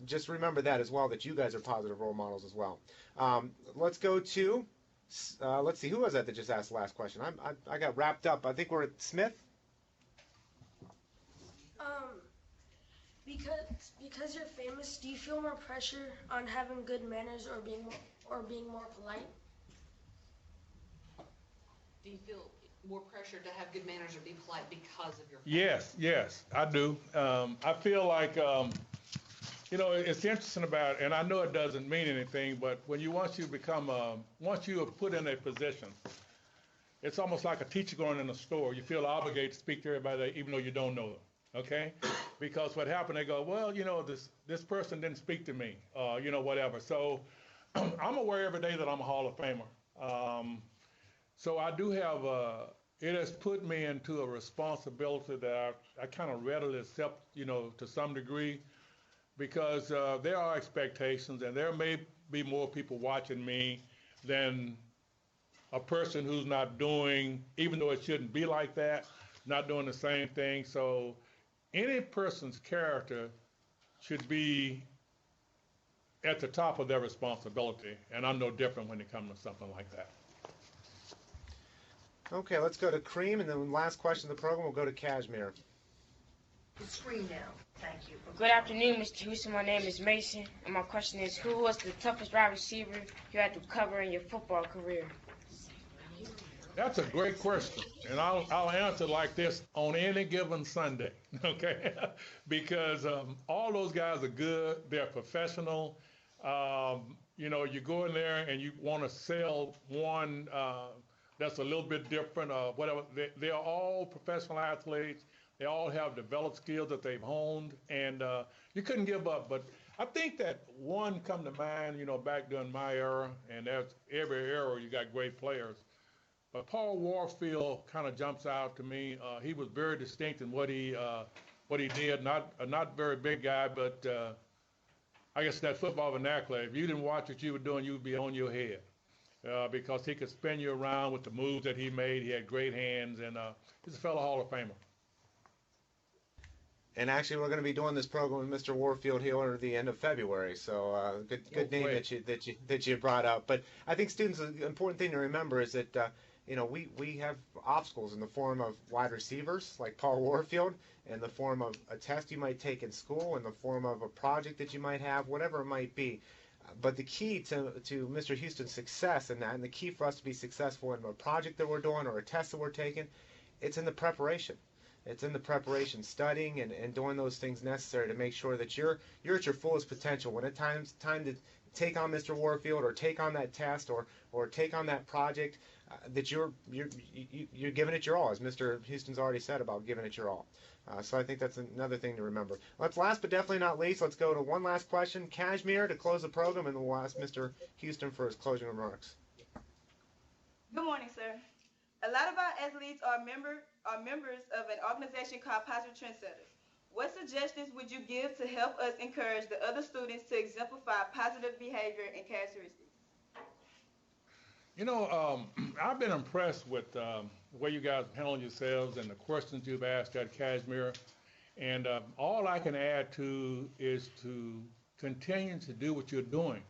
just remember that as well, that you guys are positive role models as well. Let's go to, let's see, who was that just asked the last question? I got wrapped up. I think we're at Smith. Because you're famous, do you feel more pressure on having good manners or being more polite? Do you feel more pressure to have good manners or be polite because of your Yes, I do. I feel like, it's interesting about, and I know it doesn't mean anything, but once you are put in a position, it's almost like a teacher going in a store. You feel obligated to speak to everybody there, even though you don't know them. Okay, because what happened, they go, well, this person didn't speak to me, whatever. So I'm aware every day that I'm a Hall of Famer. So I do have, it has put me into a responsibility that I kind of readily accept, to some degree, because there are expectations, and there may be more people watching me than a person who's not doing, even though it shouldn't be like that, not doing the same thing. So any person's character should be at the top of their responsibility, and I'm no different when it comes to something like that. Okay, let's go to Cream, and then last question of the program, we'll go to Kashmir. The screen now. Thank you. Good afternoon, Mr. Houston. My name is Mason, and my question is, who was the toughest wide receiver you had to cover in your football career? That's a great question, and I'll answer like this on any given Sunday, okay? Because all those guys are good. They're professional. You go in there and you want to sell one that's a little bit different or whatever. They're all professional athletes. They all have developed skills that they've honed, and you couldn't give up. But I think that one come to mind, back during my era, and there's every era you got great players. But Paul Warfield kind of jumps out to me. He was very distinct in what he did. Not a very big guy, but I guess that football vernacular, if you didn't watch what you were doing, you would be on your head because he could spin you around with the moves that he made. He had great hands, and he's a fellow Hall of Famer. And actually, we're going to be doing this program with Mr. Warfield here at the end of February. So good name that you brought up. But I think students, the important thing to remember is that we have obstacles in the form of wide receivers like Paul Warfield, in the form of a test you might take in school, in the form of a project that you might have, whatever it might be. But the key to Mr. Houston's success in that, and the key for us to be successful in a project that we're doing or a test that we're taking, it's in the preparation. It's in the preparation, studying and doing those things necessary to make sure that you're at your fullest potential. When it's time to take on Mr. Warfield or take on that test or take on that project, that you're giving it your all, as Mr. Houston's already said about giving it your all. So I think that's another thing to remember. Last but definitely not least, let's go to one last question. Kashmir to close the program, and then we'll ask Mr. Houston for his closing remarks. Good morning, sir. A lot of our athletes are members of an organization called Positive Trendsetters. What suggestions would you give to help us encourage the other students to exemplify positive behavior and characteristics? I've been impressed with the way you guys handle yourselves and the questions you've asked at Kashmir. And all I can add to is to continue to do what you're doing.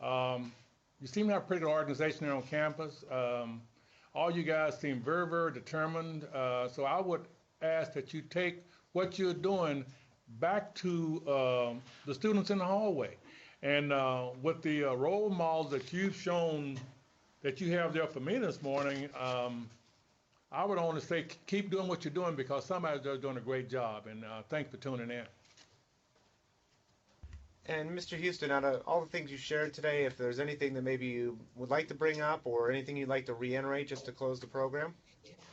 You seem to have a pretty good organization here on campus. All you guys seem very, very determined. So I would ask that you take what you're doing back to the students in the hallway. And with the role models that you've shown that you have there for me this morning, I would only say keep doing what you're doing because somebody's there doing a great job. And thanks for tuning in. And Mr. Houston, out of all the things you shared today, if there's anything that maybe you would like to bring up or anything you'd like to reiterate just to close the program?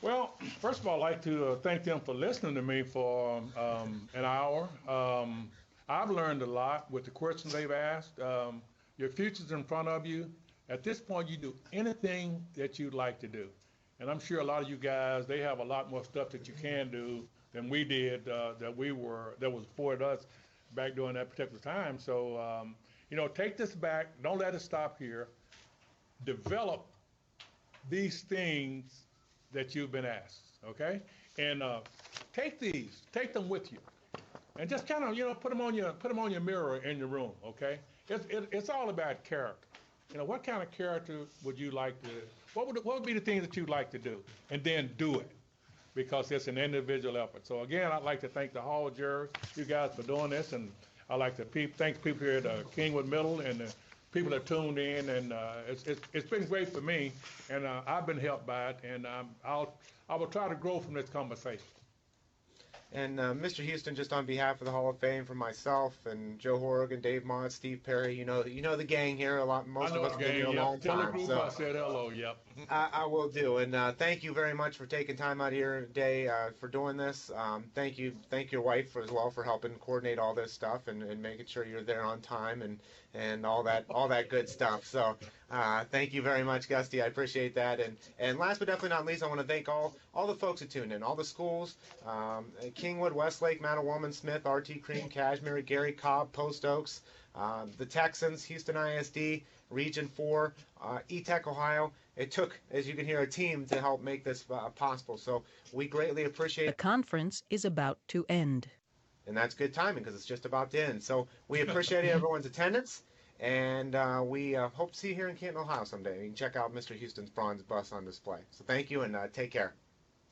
Well, first of all, I'd like to thank them for listening to me for an hour. I've learned a lot with the questions they've asked. Your future's in front of you. At this point, you do anything that you'd like to do. And I'm sure a lot of you guys, they have a lot more stuff that you can do than we did, that was afforded us back during that particular time. So, take this back. Don't let it stop here. Develop these things that you've been asked, okay? And take them with you, and just kind of, put them on your mirror in your room, okay? It's all about character. What kind of character would you like to? What would be the things that you'd like to do, and then do it, because it's an individual effort. So again, I'd like to thank the Hall jurors, you guys, for doing this, and I'd like to thank people here at Kingwood Middle and the people that tuned in, and it's been great for me, and I've been helped by it, and I will try to grow from this conversation. And Mr. Houston, just on behalf of the Hall of Fame, for myself and Joe Horrigan, Dave Mott, Steve Perry, you know the gang here a lot. Most of us have been here a long Tell time. the group I said hello. Yep. I will do, and thank you very much for taking time out here today for doing this. Thank your wife as well for helping coordinate all this stuff and making sure you're there on time and all that good stuff. So thank you very much, Gusty. I appreciate that. And last but definitely not least, I want to thank all the folks who tuned in, all the schools, Kingwood, Westlake, Mattawoman, Smith, RT Cream, Cashmere, Gary, Cobb, Post Oaks, the Texans, Houston ISD, Region 4, E-Tech, Ohio. It took, as you can hear, a team to help make this possible. So we greatly appreciate it. The conference is about to end. And that's good timing because it's just about to end. So we appreciate everyone's attendance, and we hope to see you here in Canton, Ohio someday. You can check out Mr. Houston's bronze bus on display. So thank you, and take care.